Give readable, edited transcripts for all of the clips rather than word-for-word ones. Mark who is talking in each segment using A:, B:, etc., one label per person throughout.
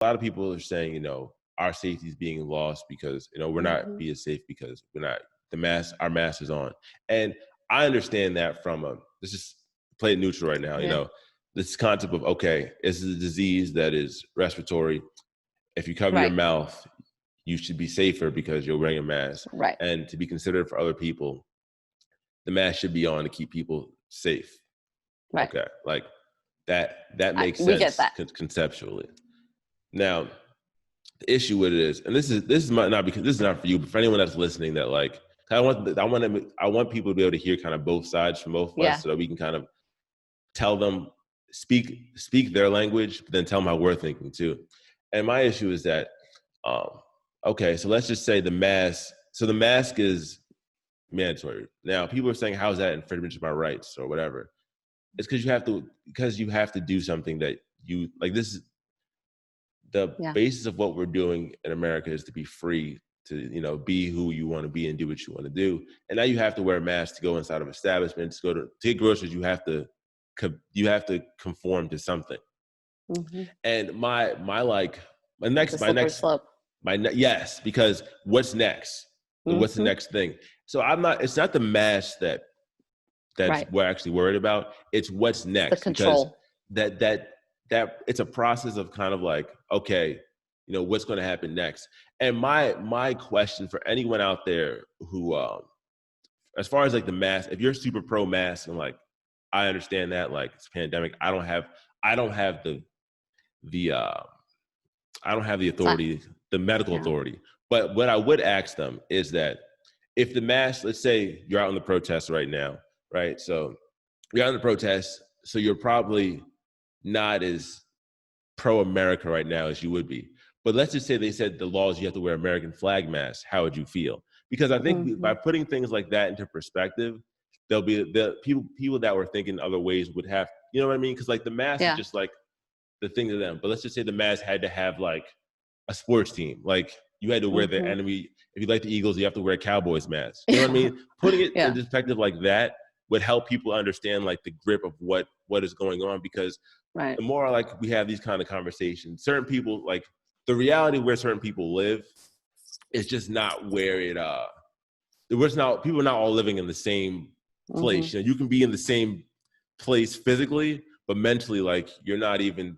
A: a lot of people are saying, our safety is being lost because, we're not being safe because we're not, our mask is on. And I understand that from let's just play it neutral right now, this concept of, okay, this is a disease that is respiratory. If you cover your mouth, you should be safer because you're wearing a mask.
B: Right.
A: And to be considered for other people, the mask should be on to keep people safe.
B: Right.
A: Okay. Like that makes sense.
B: We get that.
A: Conceptually. Now, the issue with it is, and this is not because this is not for you, but for anyone that's listening, that like, I want people to be able to hear kind of both sides from both of us, so that we can kind of tell them, speak their language, but then tell them how we're thinking too. And my issue is that, okay, so let's just say the mask is mandatory. Now, people are saying, how is that infringement of my rights or whatever? It's because you have to do something that you like. This is the basis of what we're doing in America, is to be free to, be who you want to be and do what you want to do. And now you have to wear a mask to go inside of establishments, to get groceries. You have to conform to something. And yes, because what's next? What's the next thing? So it's not the mask that's we're actually worried about. It's what's next. The control. Because that it's a process of kind of like, okay, what's going to happen next? And my question for anyone out there who, as far as like the mask, if you're super pro mask and like, I understand that, like, it's a pandemic, I don't have the authority, the medical authority. But what I would ask them is that if the mask, let's say you're out in the protest right now, right? So you're out in the protest, so you're probably not as pro-America right now as you would be. But let's just say they said the laws, you have to wear American flag masks. How would you feel? Because I think by putting things like that into perspective, there'll be the people that were thinking other ways would have, you know what I mean? Because like the mask is just like the thing to them. But let's just say the mask had to have like a sports team. Like you had to wear the enemy. If you like the Eagles, you have to wear a Cowboys mask. You know what I mean? Putting it in perspective like that would help people understand like the grip of what is going on. Because the more like we have these kind of conversations, certain people, like the reality where certain people live is just not where people are not all living in the same place. You can be in the same place physically, but mentally, like you're not even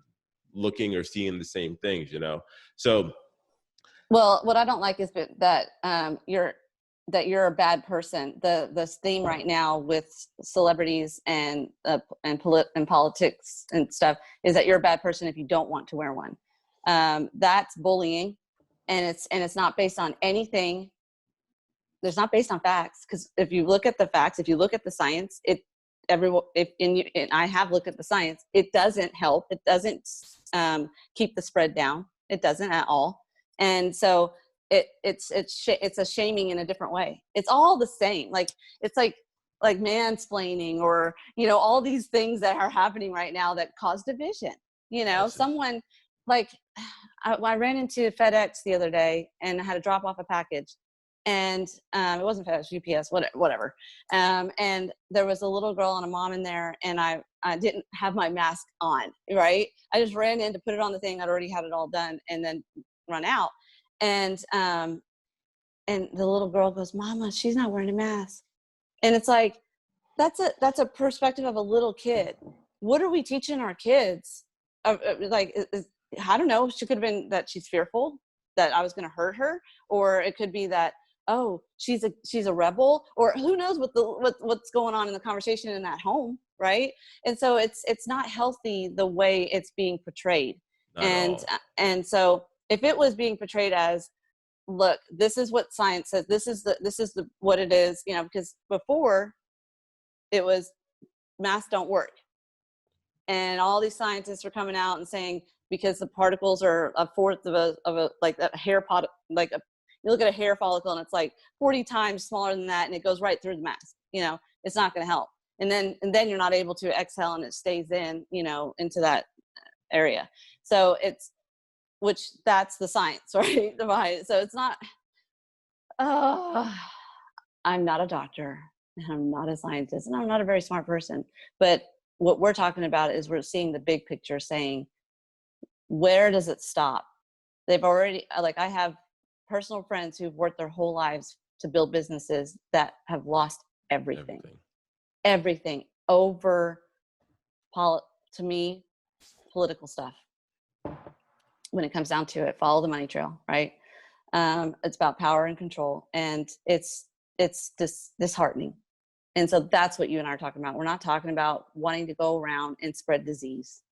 A: looking or seeing the same things, So,
B: well, what I don't like is that you're a bad person. The theme right now with celebrities and politics and stuff is that you're a bad person if you don't want to wear one. That's bullying, and it's not based on anything. It's not based on facts, because if you look at the facts, if you look at the science, and I have looked at the science, it doesn't help. It doesn't keep the spread down. It doesn't at all. And so it's a shaming in a different way. It's all the same. Like it's like mansplaining, or all these things that are happening right now that cause division. Someone like I ran into FedEx the other day and I had to drop off a package. And it wasn't FedEx, UPS, whatever. And there was a little girl and a mom in there, and I didn't have my mask on, right? I just ran in to put it on the thing. I'd already had it all done, and then run out. And the little girl goes, "Mama, she's not wearing a mask." And it's like, that's a perspective of a little kid. What are we teaching our kids? I don't know. She could have been that she's fearful that I was going to hurt her, or it could be that, oh, she's a rebel, or who knows what's going on in the conversation in that home, right? And so it's not healthy the way it's being portrayed. And so if it was being portrayed as, look, this is what science says, this is what it is, because before it was masks don't work, and all these scientists are coming out and saying, because the particles are a fourth of a like a hair pod, you look at a hair follicle and it's like 40 times smaller than that, and it goes right through the mask. It's not going to help. And then you're not able to exhale, and it stays in, into that area. So that's the science, right? So it's not, I'm not a doctor, and I'm not a scientist, and I'm not a very smart person. But what we're talking about is we're seeing the big picture, saying, where does it stop? They've already, like, I have personal friends who've worked their whole lives to build businesses that have lost everything, everything over, to me, political stuff. When it comes down to it, follow the money trail, right? It's about power and control, and it's disheartening. And so that's what you and I are talking about. We're not talking about wanting to go around and spread disease.